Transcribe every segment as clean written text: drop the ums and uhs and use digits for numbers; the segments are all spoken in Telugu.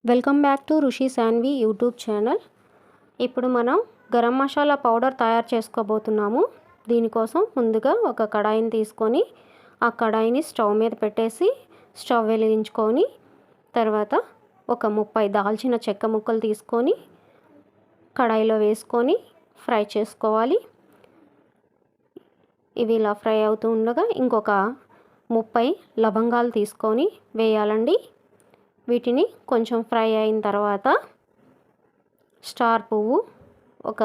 Welcome back to Rushi Sanvi YouTube channel. ఇప్పుడు మనం గరం మసాలా పౌడర్ తయారు చేసుకోబోతున్నాము. దీనికోసం ముందుగా ఒక కడాయిని తీసుకొని ఆ కడాయిని స్టవ్ మీద పెట్టేసి స్టవ్ వెలిగించుకొని తర్వాత ఒక 30 దాల్చిన చెక్క ముక్కలు తీసుకొని కడాయిలో వేసుకొని ఫ్రై చేసుకోవాలి. ఇవి ఇలా ఫ్రై అవుతూ ఉండగా ఇంకొక 30 లవంగాలు తీసుకొని వేయాలండి. వీటిని కొంచెం ఫ్రై అయిన తర్వాత స్టార్ పువ్వు ఒక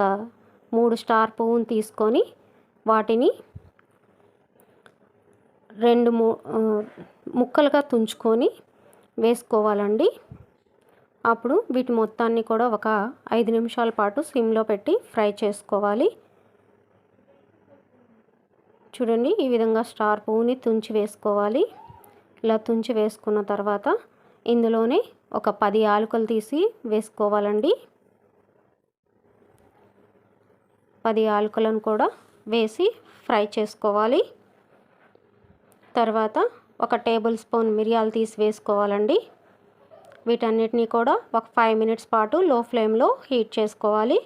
3 స్టార్ పువ్వుని తీసుకొని వాటిని 2 ముక్కలుగా తుంచుకొని వేసుకోవాలండి. అప్పుడు వీటి మొత్తాన్ని కూడా ఒక 5 నిమిషాల పాటు సిమ్లో పెట్టి ఫ్రై చేసుకోవాలి. చూడండి, ఈ విధంగా స్టార్ పువ్వుని తుంచి వేసుకోవాలి. ఇలా తుంచి వేసుకున్న తర్వాత ఇందులోనే ఒక 10 యాలకులు తీసి వేసుకోవాలండి. 10 యాలకులను కూడా వేసి ఫ్రై చేసుకోవాలి. తర్వాత ఒక టేబుల్ స్పూన్ మిరియాలు తీసి వేసుకోవాలండి. వీటన్నిటిని కూడా ఒక 5 మినిట్స్ పాటు లో ఫ్లేమ్లో హీట్ చేసుకోవాలి.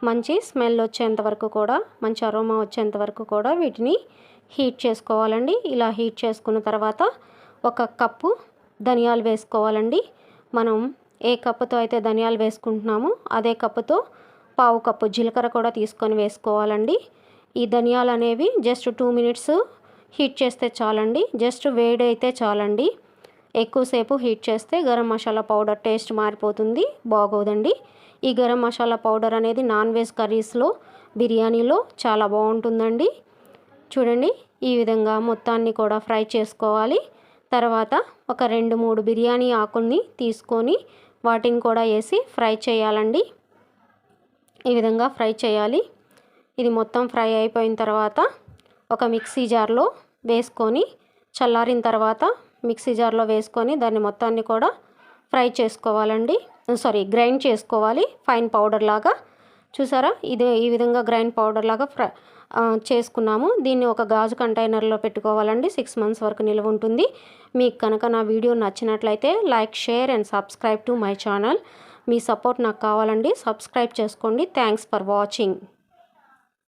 మంచి స్మెల్ వచ్చేంత వరకు కూడా, మంచి అరోమా వచ్చేంత వరకు కూడా వీటిని హీట్ చేసుకోవాలండి. ఇలా హీట్ చేసుకున్న తర్వాత ఒక కప్పు ధనియాలు వేసుకోవాలండి. మనం ఏ కప్పుతో అయితే ధనియాలు వేసుకుంటున్నామో అదే కప్పుతో పావు కప్పు జీలకర్ర కూడా తీసుకొని వేసుకోవాలండి. ఈ ధనియాలు అనేవి జస్ట్ 2 మినిట్స్ హీట్ చేస్తే చాలండి. జస్ట్ వేడి అయితే చాలండి. ఎక్కువసేపు హీట్ చేస్తే గరం మసాలా పౌడర్ టేస్ట్ మారిపోతుంది, బాగోదండి. ఈ గరం మసాలా పౌడర్ అనేది నాన్ వెజ్ కర్రీస్లో, బిర్యానీలో చాలా బాగుంటుందండి. చూడండి, ఈ విధంగా మొత్తాన్ని కూడా ఫ్రై చేసుకోవాలి. తర్వాత ఒక 2-3 బిర్యానీ ఆకుల్ని తీసుకొని వాటిని కూడా వేసి ఫ్రై చేయాలండి. ఈ విధంగా ఫ్రై చేయాలి. ఇది మొత్తం ఫ్రై అయిపోయిన తర్వాత ఒక మిక్సీ జార్లో వేసుకొని చల్లారిన తర్వాత మిక్సీ జార్లో వేసుకొని దాన్ని మొత్తాన్ని కూడా ఫ్రై చేసుకోవాలండి. గ్రైండ్ చేసుకోవాలి ఫైన్ పౌడర్ లాగా. చూసారా, ఈ విధంగా గ్రైండ్ పౌడర్ లాగా చేసుకున్నాము. దీన్ని ఒక గాజు కంటైనర్లో పెట్టుకోవాలండి. 6 మంత్స్ వరకు నిల్వ ఉంటుంది. మీకు కనుక నా వీడియో నచ్చినట్లయితే like, share and subscribe to my channel. Me support నాకు కావాలండి. సబ్స్క్రైబ్ చేసుకోండి. Thanks for watching.